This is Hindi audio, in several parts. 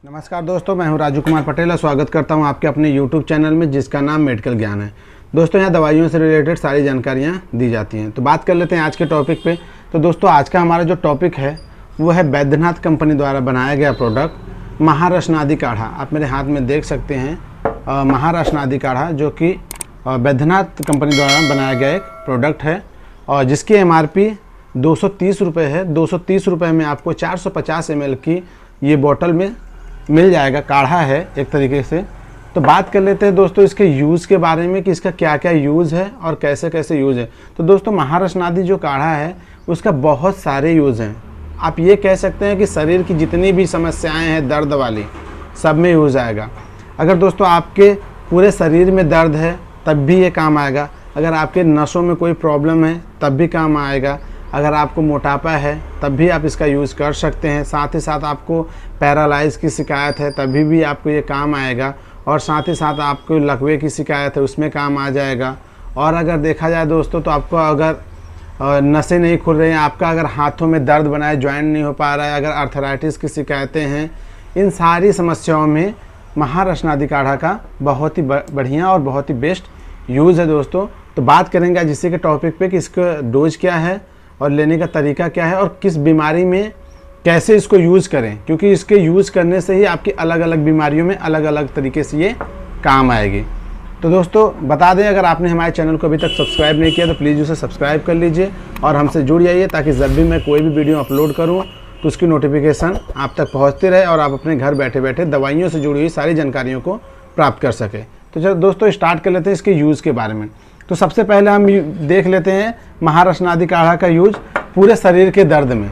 नमस्कार दोस्तों, मैं हूं राजू कुमार पटेल और स्वागत करता हूं आपके अपने YouTube चैनल में जिसका नाम मेडिकल ज्ञान है। दोस्तों यहां दवाइयों से रिलेटेड सारी जानकारियां दी जाती हैं। तो बात कर लेते हैं आज के टॉपिक पे। तो दोस्तों आज का हमारा जो टॉपिक है वो है बैद्यनाथ कंपनी द्वारा बनाया गया प्रोडक्ट महारशनादि काढ़ा। आप मेरे हाथ में देख सकते हैं महारशनादि काढ़ा, जो कि बैद्यनाथ कंपनी द्वारा बनाया गया एक प्रोडक्ट है और जिसकी MRP 230 रुपये है। 230 रुपये में आपको 450 ml की ये बॉटल में मिल जाएगा। काढ़ा है एक तरीके से। तो बात कर लेते हैं दोस्तों इसके यूज़ के बारे में कि इसका क्या क्या यूज़ है और कैसे कैसे यूज़ है। तो दोस्तों महारशनादि जो काढ़ा है उसका बहुत सारे यूज़ हैं। आप ये कह सकते हैं कि शरीर की जितनी भी समस्याएं हैं दर्द वाली, सब में यूज़ आएगा। अगर दोस्तों आपके पूरे शरीर में दर्द है तब भी ये काम आएगा। अगर आपके नसों में कोई प्रॉब्लम है तब भी काम आएगा। अगर आपको मोटापा है तब भी आप इसका यूज़ कर सकते हैं। साथ ही साथ आपको पैरालाइज की शिकायत है तभी भी आपको ये काम आएगा। और साथ ही साथ आपको लकवे की शिकायत है उसमें काम आ जाएगा। और अगर देखा जाए दोस्तों तो आपको अगर नसें नहीं खुल रही हैं, आपका अगर हाथों में दर्द बना है, जॉइंट नहीं हो पा रहा है, अगर आर्थराइटिस की शिकायतें हैं, इन सारी समस्याओं में महारशनादि काढ़ा का बहुत ही बढ़िया और बहुत ही बेस्ट यूज़ है दोस्तों। तो बात करेंगे आज इसी के टॉपिक पे कि इसका डोज क्या है और लेने का तरीका क्या है और किस बीमारी में कैसे इसको यूज़ करें, क्योंकि इसके यूज़ करने से ही आपकी अलग अलग बीमारियों में अलग अलग तरीके से ये काम आएगी। तो दोस्तों बता दें, अगर आपने हमारे चैनल को अभी तक सब्सक्राइब नहीं किया तो प्लीज़ उसे सब्सक्राइब कर लीजिए और हमसे जुड़ जाइए ताकि जब भी मैं कोई भी वीडियो अपलोड करूँ तो उसकी नोटिफिकेशन आप तक पहुँचती रहे और आप अपने घर बैठे बैठे दवाइयों से जुड़ी हुई सारी जानकारियों को प्राप्त कर सकें। तो चलो दोस्तों स्टार्ट कर लेते हैं इसके यूज़ के बारे में। तो सबसे पहले हम देख लेते हैं महारशनादि काढ़ा का यूज पूरे शरीर के दर्द में।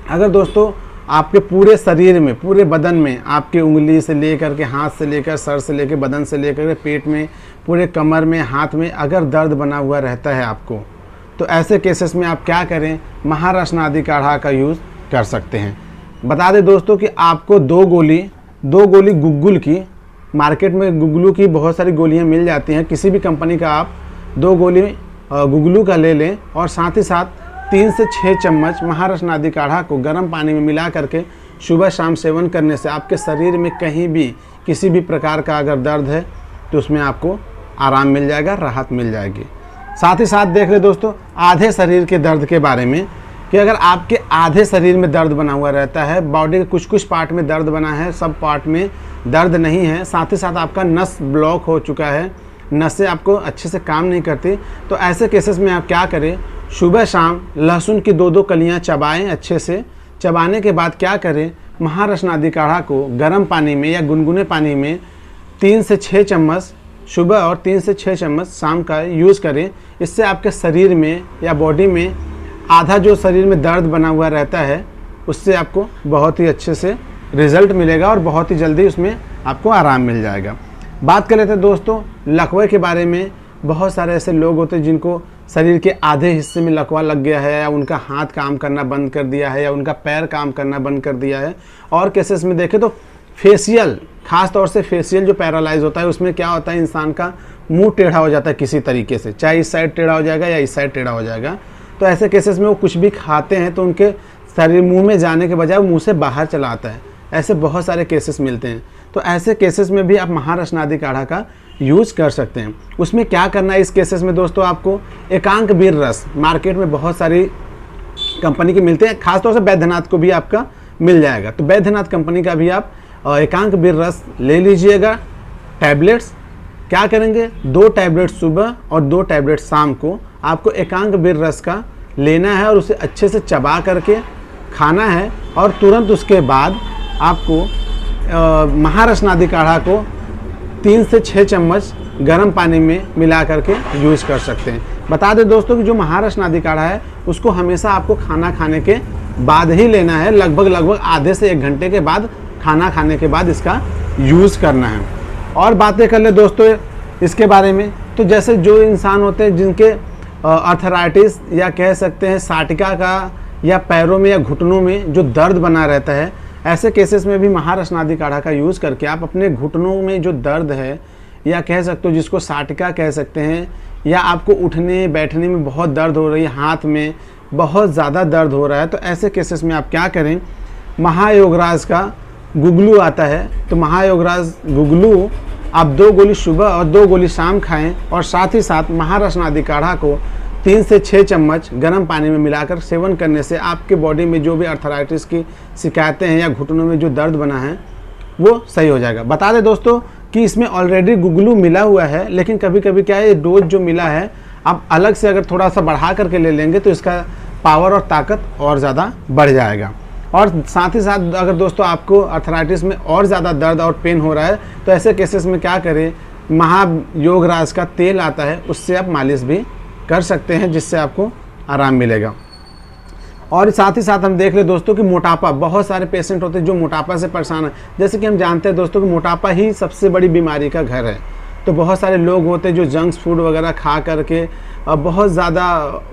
अगर दोस्तों आपके पूरे शरीर में, पूरे बदन में, आपके उंगली से लेकर के हाथ से लेकर सर से लेकर बदन से लेकर के पेट में, पूरे कमर में, हाथ में अगर दर्द बना हुआ रहता है आपको, तो ऐसे केसेस में आप क्या करें, महारशनादि काढ़ा का यूज़ कर सकते हैं। बता दें दोस्तों कि आपको दो गोली गुग्गुल की, मार्केट में गुग्गुलू की बहुत सारी गोलियां मिल जाती हैं, किसी भी कंपनी का आप 2 गोली गुग्गुलू का ले लें और साथ ही साथ 3 से 6 चम्मच महारशनादि काढ़ा को गर्म पानी में मिला करके सुबह शाम सेवन करने से आपके शरीर में कहीं भी किसी भी प्रकार का अगर दर्द है तो उसमें आपको आराम मिल जाएगा, राहत मिल जाएगी। साथ ही साथ देख ले दोस्तों आधे शरीर के दर्द के बारे में कि अगर आपके आधे शरीर में दर्द बना हुआ रहता है, बॉडी के कुछ कुछ पार्ट में दर्द बना है, सब पार्ट में दर्द नहीं है, साथ ही साथ आपका नस ब्लॉक हो चुका है, नसें आपको अच्छे से काम नहीं करती, तो ऐसे केसेस में आप क्या करें, सुबह शाम लहसुन की 2-2 कलियां चबाएं। अच्छे से चबाने के बाद क्या करें, महारशनादि काढ़ा को गर्म पानी में या गुनगुने पानी में 3 से 6 चम्मच सुबह और 3 से 6 चम्मच शाम का यूज़ करें। इससे आपके शरीर में या बॉडी में आधा जो शरीर में दर्द बना हुआ रहता है उससे आपको बहुत ही अच्छे से रिज़ल्ट मिलेगा और बहुत ही जल्दी उसमें आपको आराम मिल जाएगा। बात कर लेते हैं दोस्तों लकवे के बारे में। बहुत सारे ऐसे लोग होते हैं जिनको शरीर के आधे हिस्से में लकवा लग गया है, या उनका हाथ काम करना बंद कर दिया है, या उनका पैर काम करना बंद कर दिया है। और केसेस में देखें तो फेशियल, खास तौर से फेशियल जो पैरालाइज होता है उसमें क्या होता है, इंसान का मुंह टेढ़ा हो जाता है किसी तरीके से, चाहे इस साइड टेढ़ा हो जाएगा या इस साइड टेढ़ा हो जाएगा। तो ऐसे केसेस में वो कुछ भी खाते हैं तो उनके शरीर मुंह में जाने के बजाय मुंह से बाहर चला आता है। ऐसे बहुत सारे केसेस मिलते हैं। तो ऐसे केसेस में भी आप महारशनादि काढ़ा का यूज़ कर सकते हैं। उसमें क्या करना है इस केसेस में दोस्तों, आपको एकांक वीर रस मार्केट में बहुत सारी कंपनी के मिलते हैं, खासतौर से बैद्यनाथ को भी आपका मिल जाएगा। तो बैद्यनाथ कंपनी का भी आप एकांक वीर रस ले लीजिएगा। टैबलेट्स क्या करेंगे, 2 टैबलेट सुबह और 2 टैबलेट शाम को आपको एकांक वीर रस का लेना है और उसे अच्छे से चबा करके खाना है। और तुरंत उसके बाद आपको महारशनादि काढ़ा को 3 से 6 चम्मच गर्म पानी में मिला करके यूज़ कर सकते हैं। बता दें दोस्तों कि जो महारशनादि काढ़ा है उसको हमेशा आपको खाना खाने के बाद ही लेना है, लगभग आधे से 1 घंटे के बाद, खाना खाने के बाद इसका यूज़ करना है। और बातें कर ले दोस्तों इसके बारे में, तो जैसे जो इंसान होते हैं जिनके आर्थराइटिस या कह सकते हैं साटिका का, या पैरों में या घुटनों में जो दर्द बना रहता है, ऐसे केसेस में भी महारशनादि काढ़ा का यूज़ करके आप अपने घुटनों में जो दर्द है, या कह सकते हो जिसको साटिका कह सकते हैं, या आपको उठने बैठने में बहुत दर्द हो रही है, हाथ में बहुत ज़्यादा दर्द हो रहा है, तो ऐसे केसेस में आप क्या करें, महायोगराज का गुगलू आता है, तो महायोगराज गुगलू आप 2 गोली सुबह और 2 गोली शाम खाएं, और साथ ही साथ महारत्न आदि काढ़ा को 3 से 6 चम्मच गर्म पानी में मिलाकर सेवन करने से आपके बॉडी में जो भी अर्थराइटिस की शिकायतें हैं या घुटनों में जो दर्द बना है वो सही हो जाएगा। बता दें दोस्तों कि इसमें ऑलरेडी गुगलू मिला हुआ है, लेकिन कभी कभी क्या है, ये डोज जो मिला है आप अलग से अगर थोड़ा सा बढ़ा करके ले लेंगे तो इसका पावर और ताकत और ज़्यादा बढ़ जाएगा। और साथ ही साथ अगर दोस्तों आपको अर्थराइटिस में और ज़्यादा दर्द और पेन हो रहा है तो ऐसे केसेस में क्या करें, महायोगराज का तेल आता है उससे आप मालिश भी कर सकते हैं, जिससे आपको आराम मिलेगा। और साथ ही साथ हम देख ले दोस्तों कि मोटापा, बहुत सारे पेशेंट होते हैं जो मोटापा से परेशान है। जैसे कि हम जानते हैं दोस्तों कि मोटापा ही सबसे बड़ी बीमारी का घर है। तो बहुत सारे लोग होते हैं जो जंक फूड वगैरह खा करके बहुत ज़्यादा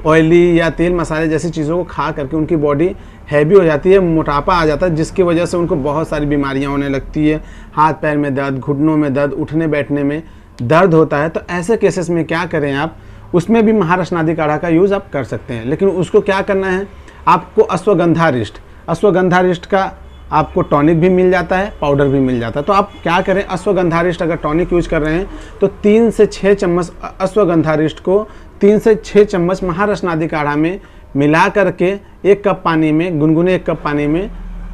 ऑयली या तेल मसाले जैसी चीज़ों को खा करके उनकी बॉडी हैवी हो जाती है, मोटापा आ जाता है, जिसकी वजह से उनको बहुत सारी बीमारियां होने लगती है। हाथ पैर में दर्द, घुटनों में दर्द, उठने बैठने में दर्द होता है। तो ऐसे केसेस में क्या करें आप, उसमें भी महारत्न आदि काढ़ा का यूज़ आप कर सकते हैं। लेकिन उसको क्या करना है, आपको अश्वगंधारिष्ट का आपको टॉनिक भी मिल जाता है, पाउडर भी मिल जाता है। तो आप क्या करें, अश्वगंधारिष्ट अगर टॉनिक यूज कर रहे हैं तो 3 से 6 चम्मच अश्वगंधारिष्ट को 3 से 6 चम्मच महारत्न आदि काढ़ा में मिला करके 1 कप पानी में, गुनगुने 1 कप पानी में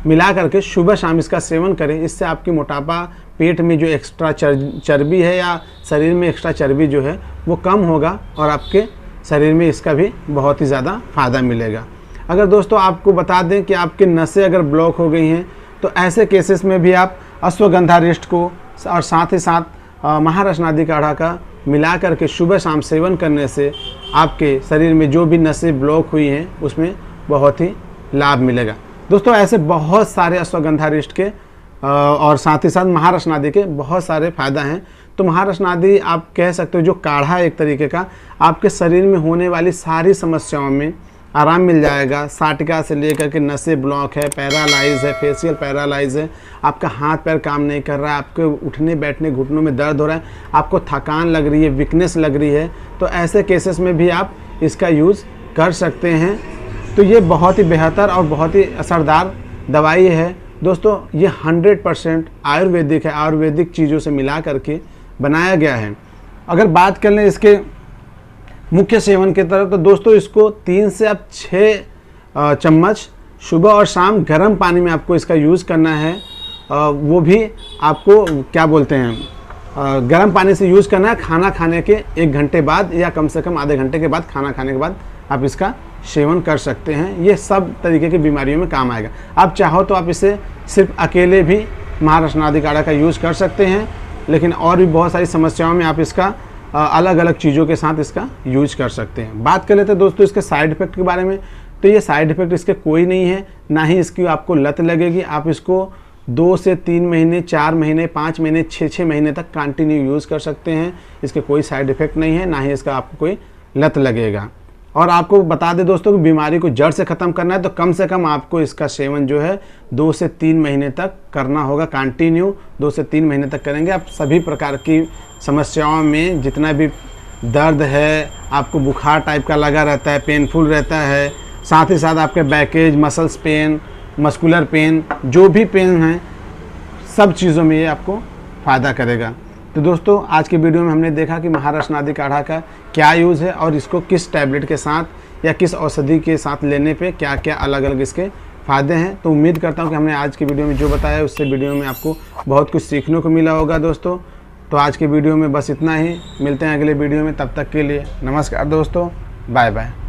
मिला करके सुबह शाम इसका सेवन करें। इससे आपकी मोटापा, पेट में जो एक्स्ट्रा चर्बी है या शरीर में एक्स्ट्रा चर्बी जो है वो कम होगा और आपके शरीर में इसका भी बहुत ही ज़्यादा फ़ायदा मिलेगा। अगर दोस्तों आपको बता दें कि आपकी नसें अगर ब्लॉक हो गई हैं तो ऐसे केसेस में भी आप अश्वगंधारिष्ट को और साथ ही साथ महारत्न आदि काढ़ा का मिला करके सुबह शाम सेवन करने से आपके शरीर में जो भी नसें ब्लॉक हुई हैं उसमें बहुत ही लाभ मिलेगा। दोस्तों ऐसे बहुत सारे अश्वगंधारिष्ट के और साथ ही साथ महारत्न आदि के बहुत सारे फ़ायदा हैं। तो महारत्न आदि आप कह सकते हो जो काढ़ा है एक तरीके का, आपके शरीर में होने वाली सारी समस्याओं में आराम मिल जाएगा। साटिका से लेकर के नसें ब्लॉक है, पैरालाइज है, फेशियल पैरालाइज है, आपका हाथ पैर काम नहीं कर रहा है, आपके उठने बैठने घुटनों में दर्द हो रहा है, आपको थकान लग रही है, वीकनेस लग रही है, तो ऐसे केसेस में भी आप इसका यूज़ कर सकते हैं। तो ये बहुत ही बेहतर और बहुत ही असरदार दवाई है दोस्तों। ये 100% आयुर्वेदिक है, आयुर्वेदिक चीज़ों से मिला करके बनाया गया है। अगर बात कर लें इसके मुख्य सेवन की तरफ तो दोस्तों इसको 3 से आप 6 चम्मच सुबह और शाम गर्म पानी में आपको इसका यूज़ करना है। वो भी आपको क्या बोलते हैं, गर्म पानी से यूज़ करना है। खाना खाने के 1 घंटे बाद या कम से कम आधे घंटे के बाद, खाना खाने के बाद आप इसका सेवन कर सकते हैं। ये सब तरीके की बीमारियों में काम आएगा। आप चाहो तो आप इसे सिर्फ अकेले भी महारत्न आदि काढ़ा का यूज़ कर सकते हैं, लेकिन और भी बहुत सारी समस्याओं में आप इसका अलग अलग चीज़ों के साथ इसका यूज कर सकते हैं। बात कर लेते हैं दोस्तों इसके साइड इफ़ेक्ट के बारे में। तो ये साइड इफ़ेक्ट इसके कोई नहीं है, ना ही इसकी आपको लत लगेगी। आप इसको 2 से 3 महीने, 4 महीने, 5 महीने, 6 महीने तक कंटिन्यू यूज़ कर सकते हैं। इसके कोई साइड इफ़ेक्ट नहीं है, ना ही इसका आपको कोई लत लगेगा। और आपको बता दें दोस्तों कि बीमारी को जड़ से ख़त्म करना है तो कम से कम आपको इसका सेवन जो है 2 से 3 महीने तक करना होगा। कंटिन्यू 2 से 3 महीने तक करेंगे, आप सभी प्रकार की समस्याओं में, जितना भी दर्द है, आपको बुखार टाइप का लगा रहता है, पेनफुल रहता है, साथ ही साथ आपके baggage, muscles pain, muscular pain, जो भी पेन है, सब चीज़ों में ये आपको फ़ायदा करेगा। तो दोस्तों आज की वीडियो में हमने देखा कि महारत्न आदि काढ़ा का क्या यूज़ है और इसको किस टैबलेट के साथ या किस औषधि के साथ लेने पे क्या क्या अलग अलग इसके फ़ायदे हैं। तो उम्मीद करता हूँ कि हमने आज की वीडियो में जो बताया उससे वीडियो में आपको बहुत कुछ सीखने को मिला होगा दोस्तों। तो आज की वीडियो में बस इतना ही, मिलते हैं अगले वीडियो में, तब तक के लिए नमस्कार दोस्तों, बाय बाय।